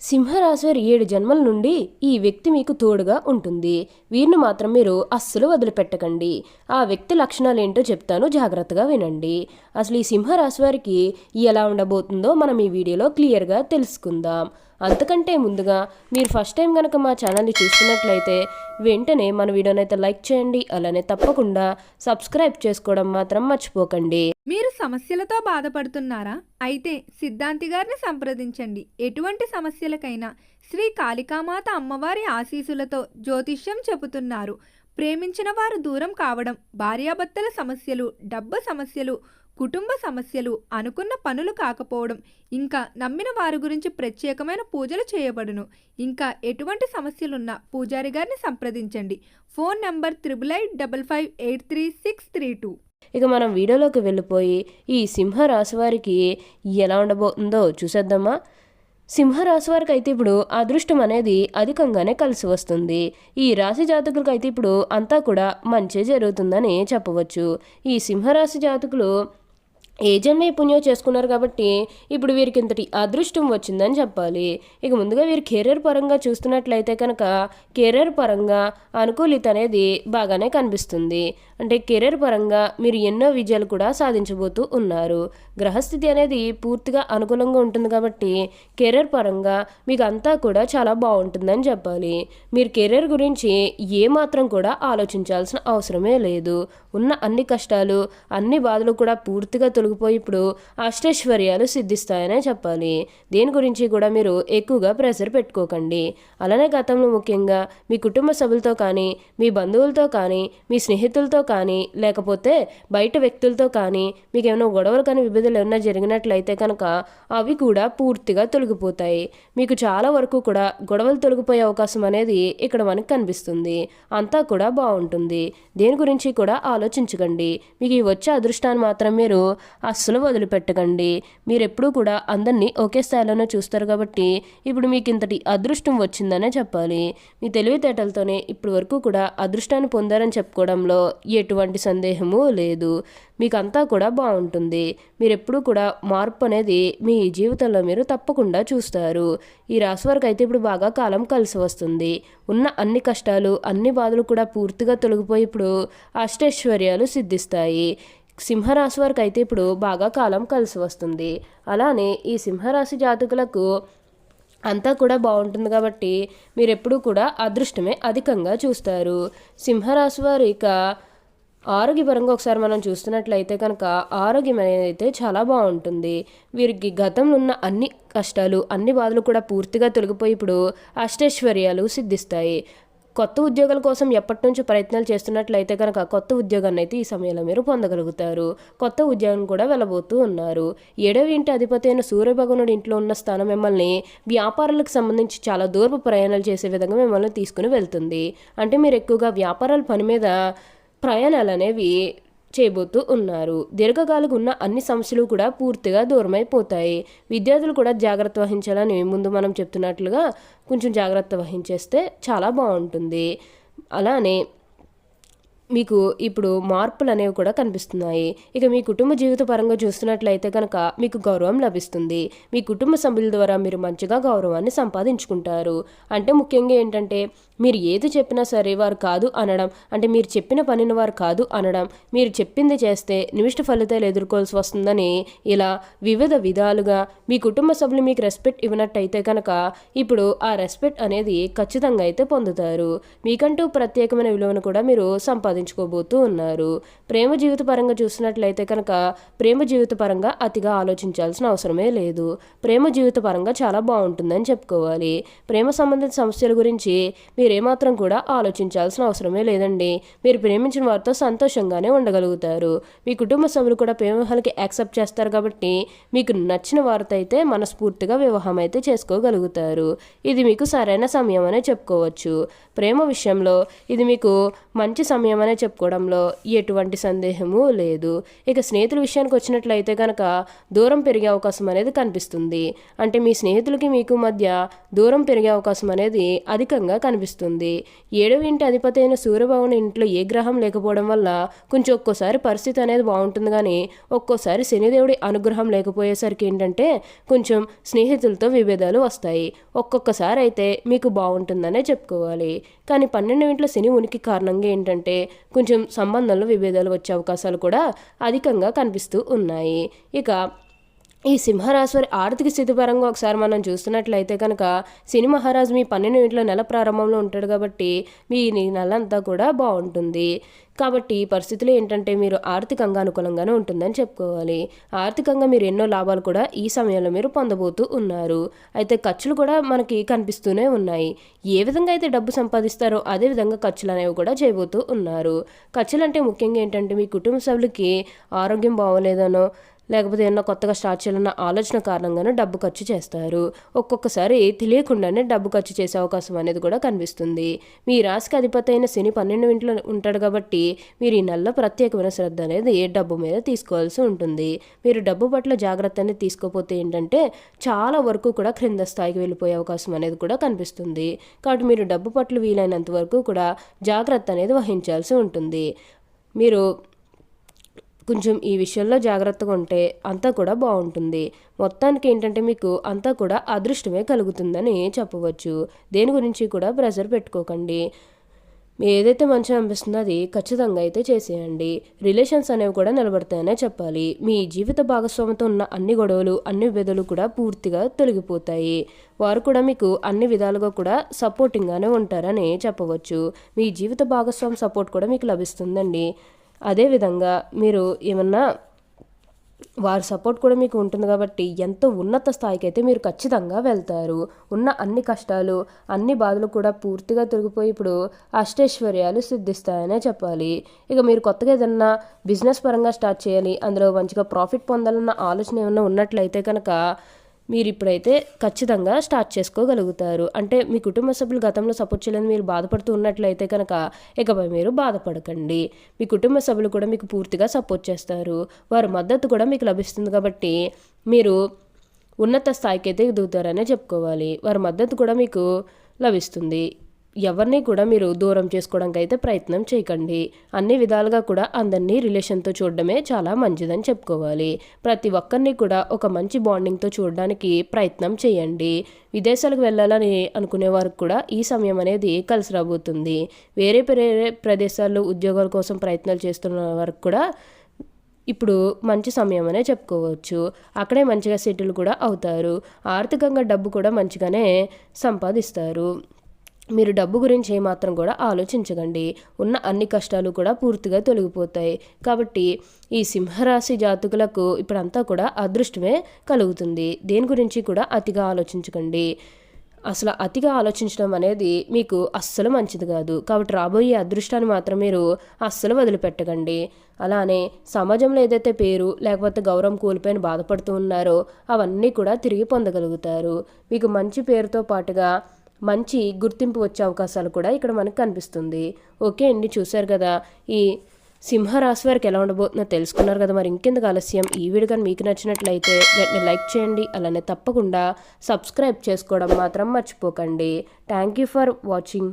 సింహరాశి వారి 7 జన్మల నుండి ఈ వ్యక్తి మీకు తోడుగా ఉంటుంది. వీరిని మాత్రం మీరు అస్సలు వదిలిపెట్టకండి. ఆ వ్యక్తి లక్షణాలేంటో చెప్తాను, జాగ్రత్తగా వినండి. అసలు ఈ సింహరాశి వారికి ఎలా ఉండబోతుందో మనం ఈ వీడియోలో క్లియర్గా తెలుసుకుందాం. అంతకంటే ముందుగా మీరు ఫస్ట్ టైం కనుక మా ఛానల్ని చూస్తున్నట్లయితే వెంటనే మన వీడియోనైతే లైక్ చేయండి. అలానే తప్పకుండా సబ్స్క్రైబ్ చేసుకోవడం మాత్రం మర్చిపోకండి. మీరు సమస్యలతో బాధపడుతున్నారా? అయితే సిద్ధాంతి గారిని సంప్రదించండి. ఎటువంటి సమస్యలకైనా శ్రీ కాళికామాత అమ్మవారి ఆశీస్సులతో జ్యోతిష్యం చెబుతున్నారు. ప్రేమించిన వారు దూరం కావడం, భార్యాభర్తల సమస్యలు, డబ్బు సమస్యలు, కుటుంబ సమస్యలు, అనుకున్న పనులు కాకపోవడం, ఇంకా నమ్మిన వారి గురించి ప్రత్యేకమైన పూజలు చేయబడును. ఇంకా ఎటువంటి సమస్యలున్నా పూజారి గారిని సంప్రదించండి. Phone number 8855533632. ఇక మనం వీడియోలోకి వెళ్ళిపోయి ఈ సింహరాశి వారికి ఎలా ఉండబోతుందో చూసేద్దామా. సింహరాశి వారికి అయితే ఇప్పుడు అదృష్టం అనేది అధికంగానే కలిసి వస్తుంది. ఈ రాశి జాతకులకు అయితే ఇప్పుడు అంతా కూడా మంచి జరుగుతుందని చెప్పవచ్చు. ఈ సింహరాశి జాతకులు ఏ జన్మ పుణ్యం చేసుకున్నారు కాబట్టి ఇప్పుడు వీరికి ఇంతటి అదృష్టం వచ్చిందని చెప్పాలి. ఇక ముందుగా వీరు కెరీర్ పరంగా చూస్తున్నట్లయితే కనుక కెరీర్ పరంగా అనుకూలిత అనేది బాగానే కనిపిస్తుంది. అంటే కెరీర్ పరంగా మీరు ఎన్నో విజయాలు కూడా సాధించబోతూ ఉన్నారు. గ్రహస్థితి అనేది పూర్తిగా అనుకూలంగా ఉంటుంది కాబట్టి కెరీర్ పరంగా మీకు అంతా కూడా చాలా బాగుంటుందని చెప్పాలి. మీరు కెరీర్ గురించి ఏమాత్రం కూడా ఆలోచించాల్సిన అవసరమే లేదు. ఉన్న అన్ని కష్టాలు, అన్ని బాధలు కూడా పూర్తిగా తొలగిపోయి ఇప్పుడు అష్టైశ్వర్యాలు సిద్ధిస్తాయనే చెప్పాలి. దేని గురించి కూడా మీరు ఎక్కువగా ప్రెషర్ పెట్టుకోకండి. అలానే గతంలో ముఖ్యంగా మీ కుటుంబ సభ్యులతో కానీ, మీ బంధువులతో కానీ, మీ స్నేహితులతో కానీ, లేకపోతే బయట వ్యక్తులతో కానీ మీకు ఏమైనా గొడవలు కానీ విభేదాలు ఏమైనా జరిగినట్లయితే కనుక అవి కూడా పూర్తిగా తొలగిపోతాయి. మీకు చాలా వరకు కూడా గొడవలు తొలగిపోయే అవకాశం అనేది ఇక్కడ మనకు కనిపిస్తుంది. అంతా కూడా బాగుంటుంది. దేని గురించి కూడా ఆలోచించకండి. మీకు ఈ వచ్చే అదృష్టాన్ని మాత్రం మీరు అస్సలు వదిలిపెట్టకండి. మీరు ఎప్పుడూ కూడా అందరినీ ఒకే స్థాయిలోనే చూస్తారు కాబట్టి ఇప్పుడు మీకు ఇంతటి అదృష్టం వచ్చిందనే చెప్పాలి. మీ తెలివితేటలతోనే ఇప్పటి వరకు కూడా అదృష్టాన్ని పొందారని చెప్పుకోవడంలో ఎటువంటి సందేహము లేదు. మీకు అంతా కూడా బాగుంటుంది. మీరు ఎప్పుడూ కూడా మార్పు అనేది మీ జీవితంలో మీరు తప్పకుండా చూస్తారు. ఈ రాశి వారికి అయితే ఇప్పుడు బాగా కాలం కలిసి వస్తుంది. ఉన్న అన్ని కష్టాలు, అన్ని బాధలు కూడా పూర్తిగా తొలగిపోయి ఇప్పుడు అష్టైశ్వర్యాలు సిద్ధిస్తాయి. సింహరాశి వారికి అయితే ఇప్పుడు బాగా కాలం కలిసి వస్తుంది. అలానే ఈ సింహరాశి జాతకులకు అంతా కూడా బాగుంటుంది కాబట్టి మీరు ఎప్పుడూ కూడా అదృష్టమే అధికంగా చూస్తారు. సింహరాశి వారి ఇక ఆరోగ్యపరంగా ఒకసారి మనం చూస్తున్నట్లయితే కనుక ఆరోగ్యం అనేది అయితే చాలా బాగుంటుంది. వీరికి గతంలో ఉన్న అన్ని కష్టాలు, అన్ని బాధలు కూడా పూర్తిగా తొలగిపోయి ఇప్పుడు అష్టైశ్వర్యాలు సిద్ధిస్తాయి. కొత్త ఉద్యోగాల కోసం ఎప్పటి నుంచో ప్రయత్నాలు చేస్తున్నట్లయితే కనుక కొత్త ఉద్యోగాన్ని అయితే ఈ సమయంలో మీరు పొందగలుగుతారు. కొత్త ఉద్యోగం కూడా వెళ్ళబోతూ ఉన్నారు. 7వ ఇంటి అధిపతి అయిన సూర్యభగవానుడి ఇంట్లో ఉన్న స్థానం మిమ్మల్ని వ్యాపారాలకు సంబంధించి చాలా దూరపు ప్రయాణాలు చేసే విధంగా మిమ్మల్ని తీసుకుని వెళ్తుంది. అంటే మీరు ఎక్కువగా వ్యాపారాల పని మీద ప్రయాణాలు అనేవి చేయబోతూ ఉన్నారు. దీర్ఘకాలిక ఉన్న అన్ని సమస్యలు కూడా పూర్తిగా దూరమైపోతాయి. విద్యార్థులు కూడా జాగ్రత్త వహించాలని ముందు మనం చెప్తున్నట్లుగా కొంచెం జాగ్రత్త వహించేస్తే చాలా బాగుంటుంది. అలానే మీకు ఇప్పుడు మార్పులు అనేవి కూడా కనిపిస్తున్నాయి. ఇక మీ కుటుంబ జీవిత పరంగా చూస్తున్నట్లయితే కనుక మీకు గౌరవం లభిస్తుంది. మీ కుటుంబ సభ్యుల ద్వారా మీరు మంచిగా గౌరవాన్ని సంపాదించుకుంటారు. అంటే ముఖ్యంగా ఏంటంటే మీరు ఏది చెప్పినా సరే వారు కాదు అనడం, అంటే మీరు చెప్పిన పనిని వారు కాదు అనడం, మీరు చెప్పింది చేస్తే నిమిష్ట ఫలితాలు ఎదుర్కోవాల్సి వస్తుందని ఇలా వివిధ విధాలుగా మీ కుటుంబ సభ్యులు మీకు రెస్పెక్ట్ ఇవ్వనట్టయితే కనుక ఇప్పుడు ఆ రెస్పెక్ట్ అనేది ఖచ్చితంగా అయితే పొందుతారు. మీకంటూ ప్రత్యేకమైన విలువను కూడా మీరు సంపాదించుకోబోతూ ఉన్నారు. ప్రేమ జీవిత పరంగా చూసినట్లయితే కనుక ప్రేమ జీవిత పరంగా అతిగా ఆలోచించాల్సిన అవసరమే లేదు. ప్రేమ జీవిత పరంగా చాలా బాగుంటుందని చెప్పుకోవాలి. ప్రేమ సంబంధిత సమస్యల గురించి మీరేమాత్రం కూడా ఆలోచించాల్సిన అవసరమే లేదండి. మీరు ప్రేమించిన వారితో సంతోషంగానే ఉండగలుగుతారు. మీ కుటుంబ సభ్యులు కూడా ప్రేమ వివాహాలకి యాక్సెప్ట్ చేస్తారు కాబట్టి మీకు నచ్చిన వారితో అయితే మనస్ఫూర్తిగా వివాహం అయితే చేసుకోగలుగుతారు. ఇది మీకు సరైన సమయం అనే చెప్పుకోవచ్చు. ప్రేమ విషయంలో ఇది మీకు మంచి సమయం అనే ఉంటుందనే చెప్పుకోవడంలో ఎటువంటి సందేహము లేదు. ఇక స్నేహితుల విషయానికి వచ్చినట్లయితే కనుక దూరం పెరిగే అవకాశం అనేది కనిపిస్తుంది. అంటే మీ స్నేహితులకి మీకు మధ్య దూరం పెరిగే అవకాశం అనేది అధికంగా కనిపిస్తుంది. 7వ ఇంటి అధిపతి అయిన సూర్యభగవానుడి ఇంట్లో ఏ గ్రహం లేకపోవడం వల్ల కొంచెం ఒక్కోసారి పరిస్థితి అనేది బాగుంటుంది, కానీ ఒక్కోసారి శనిదేవుడి అనుగ్రహం లేకపోయేసరికి ఏంటంటే కొంచెం స్నేహితులతో విభేదాలు వస్తాయి. ఒక్కొక్కసారి అయితే మీకు బాగుంటుందనే చెప్పుకోవాలి. కానీ 12వ ఇంట్లో శని ఉనికి కారణంగా ఏంటంటే కొంచెం సంబంధంలో విభేదాలు వచ్చే అవకాశాలు కూడా అధికంగా కనిపిస్తూ ఉన్నాయి. ఇక ఈ సింహరాశి వారి ఆర్థిక స్థితి పరంగా ఒకసారి మనం చూస్తున్నట్లయితే కనుక శని మహారాజు మీ 12వ ఇంట్లో నెల ప్రారంభంలో ఉంటాడు కాబట్టి మీ నెల అంతా కూడా బాగుంటుంది. కాబట్టి ఈ పరిస్థితులు ఏంటంటే మీరు ఆర్థికంగా అనుకూలంగానే ఉంటుందని చెప్పుకోవాలి. ఆర్థికంగా మీరు ఎన్నో లాభాలు కూడా ఈ సమయంలో మీరు పొందబోతూ ఉన్నారు. అయితే ఖర్చులు కూడా మనకి కనిపిస్తూనే ఉన్నాయి. ఏ విధంగా అయితే డబ్బు సంపాదిస్తారో అదే విధంగా ఖర్చులు అనేవి కూడా చేయబోతూ ఉన్నారు. ఖర్చులు అంటే ముఖ్యంగా ఏంటంటే మీ కుటుంబ సభ్యులకి ఆరోగ్యం బాగోలేదనో లేకపోతే ఏమన్నా కొత్తగా స్టార్ట్ చేయాలన్న ఆలోచన కారణంగానే డబ్బు ఖర్చు చేస్తారు. ఒక్కొక్కసారి తెలియకుండానే డబ్బు ఖర్చు చేసే అవకాశం అనేది కూడా కనిపిస్తుంది. మీ రాశికి అధిపతి అయిన శని 12వ ఇంట్లో ఉంటాడు కాబట్టి మీరు ఈ నెలలో ప్రత్యేకమైన శ్రద్ధ అనేది డబ్బు మీద తీసుకోవాల్సి ఉంటుంది. మీరు డబ్బు పట్ల జాగ్రత్త అనేది తీసుకోకపోతే ఏంటంటే చాలా వరకు కూడా క్రింద స్థాయికి వెళ్ళిపోయే అవకాశం అనేది కూడా కనిపిస్తుంది. కాబట్టి మీరు డబ్బు పట్ల వీలైనంత వరకు కూడా జాగ్రత్త అనేది వహించాల్సి ఉంటుంది. మీరు కొంచెం ఈ విషయంలో జాగ్రత్తగా ఉంటే అంతా కూడా బాగుంటుంది. మొత్తానికి ఏంటంటే మీకు అంతా కూడా అదృష్టమే కలుగుతుందని చెప్పవచ్చు. దేని గురించి కూడా ప్రెషర్ పెట్టుకోకండి. ఏదైతే మంచిగా అనిపిస్తుందో అది ఖచ్చితంగా అయితే చేసేయండి. రిలేషన్స్ అనేవి కూడా నిలబడతాయనే చెప్పాలి. మీ జీవిత భాగస్వామితో ఉన్న అన్ని గొడవలు అన్ని విధులు కూడా పూర్తిగా తొలగిపోతాయి. వారు కూడా మీకు అన్ని విధాలుగా కూడా సపోర్టింగ్గానే ఉంటారని చెప్పవచ్చు. మీ జీవిత భాగస్వామి సపోర్ట్ కూడా మీకు లభిస్తుందండి. అదేవిధంగా మీరు ఏమన్నా వారి సపోర్ట్ కూడా మీకు ఉంటుంది కాబట్టి ఎంతో ఉన్నత స్థాయికి అయితే మీరు ఖచ్చితంగా వెళ్తారు. ఉన్న అన్ని కష్టాలు అన్ని బాధలు కూడా పూర్తిగా తొలగిపోయి ఇప్పుడు అష్టైశ్వర్యాలు సిద్ధిస్తాయనే చెప్పాలి. ఇక మీరు కొత్తగా ఏదన్నా బిజినెస్ పరంగా స్టార్ట్ చేయాలి, అందులో మంచిగా ప్రాఫిట్ పొందాలన్న ఆలోచన ఏమన్నా ఉన్నట్లయితే కనుక మీరు ఇప్పుడైతే ఖచ్చితంగా స్టార్ట్ చేసుకోగలుగుతారు. అంటే మీ కుటుంబ సభ్యులు గతంలో సపోర్ట్ చేయలేని మీరు బాధపడుతూ ఉన్నట్లయితే కనుక ఇకపై మీరు బాధపడకండి. మీ కుటుంబ సభ్యులు కూడా మీకు పూర్తిగా సపోర్ట్ చేస్తారు. వారి మద్దతు కూడా మీకు లభిస్తుంది కాబట్టి మీరు ఉన్నత స్థాయికి అయితే ఎదుగుతారనే చెప్పుకోవాలి. వారి మద్దతు కూడా మీకు లభిస్తుంది. ఎవరిని కూడా మీరు దూరం చేసుకోవడానికి అయితే ప్రయత్నం చేయకండి. అన్ని విధాలుగా కూడా అందరినీ రిలేషన్తో చూడడమే చాలా మంచిదని చెప్పుకోవాలి. ప్రతి ఒక్కరిని కూడా ఒక మంచి బాండింగ్తో చూడడానికి ప్రయత్నం చేయండి. విదేశాలకు వెళ్ళాలని అనుకునే వారికి కూడా ఈ సమయం అనేది కలిసి రాబోతుంది. వేరే ప్రదేశాల్లో ఉద్యోగాల కోసం ప్రయత్నాలు చేస్తున్న వారికి కూడా ఇప్పుడు మంచి సమయం అనే చెప్పుకోవచ్చు. అక్కడే మంచిగా సెటిల్ కూడా అవుతారు. ఆర్థికంగా డబ్బు కూడా మంచిగానే సంపాదిస్తారు. మీరు డబ్బు గురించి ఏమాత్రం కూడా ఆలోచించకండి. ఉన్న అన్ని కష్టాలు కూడా పూర్తిగా తొలగిపోతాయి. కాబట్టి ఈ సింహరాశి జాతకులకు ఇప్పుడంతా కూడా అదృష్టమే కలుగుతుంది. దేని గురించి కూడా అతిగా ఆలోచించకండి. అసలు అతిగా ఆలోచించడం అనేది మీకు అస్సలు మంచిది కాదు. కాబట్టి రాబోయే అదృష్టాన్ని మాత్రం మీరు అస్సలు వదిలిపెట్టకండి. అలానే సమాజంలో ఏదైతే పేరు లేకపోతే గౌరవం కోల్పోయిన బాధపడుతూ ఉన్నారో అవన్నీ కూడా తిరిగి పొందగలుగుతారు. మీకు మంచి పేరుతో పాటుగా మంచి గుర్తింపు వచ్చే అవకాశాలు కూడా ఇక్కడ మనకు కనిపిస్తుంది. ఓకే అండి, చూశారు కదా ఈ సింహరాశి వారికి ఎలా ఉండబోతుందో తెలుసుకున్నారు కదా. మరి ఇంకెందుకు ఆలస్యం, ఈ వీడియో కానీ మీకు నచ్చినట్లయితే వెంటనే లైక్ చేయండి. అలానే తప్పకుండా సబ్స్క్రైబ్ చేసుకోవడం మాత్రం మర్చిపోకండి. Thank you for watching.